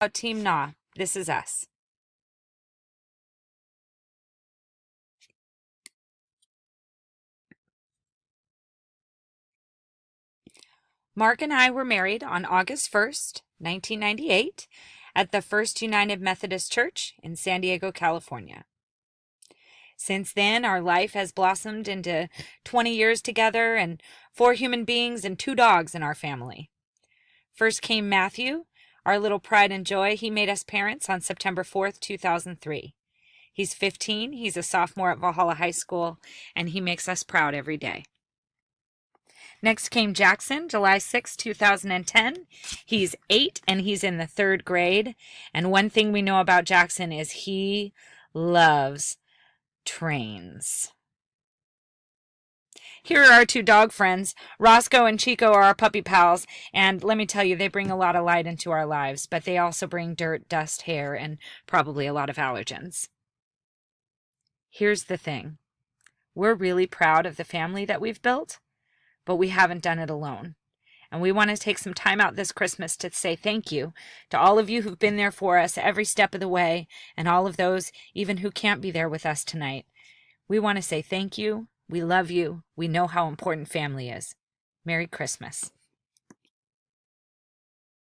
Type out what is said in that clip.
Team Naah. This is us. Mark and I were married on August 1st, 1998, at the First United Methodist Church in San Diego, California. Since then, our life has blossomed into 20 years together and 4 human beings and 2 dogs in our family. First came Matthew, our little pride and joy. He made us parents on September 4th, 2003. He's 15, he's a sophomore at Valhalla High School, and he makes us proud every day. Next came Jackson, July 6, 2010. He's 8 and he's in the 3rd grade. And one thing we know about Jackson is he loves trains. Here are our 2 dog friends. Roscoe and Chico are our puppy pals, and let me tell you, they bring a lot of light into our lives, but they also bring dirt, dust, hair, and probably a lot of allergens. Here's the thing. We're really proud of the family that we've built, but we haven't done it alone. And we want to take some time out this Christmas to say thank you to all of you who've been there for us every step of the way, and all of those even who can't be there with us tonight. We want to say thank you. We love you. We know how important family is. Merry Christmas.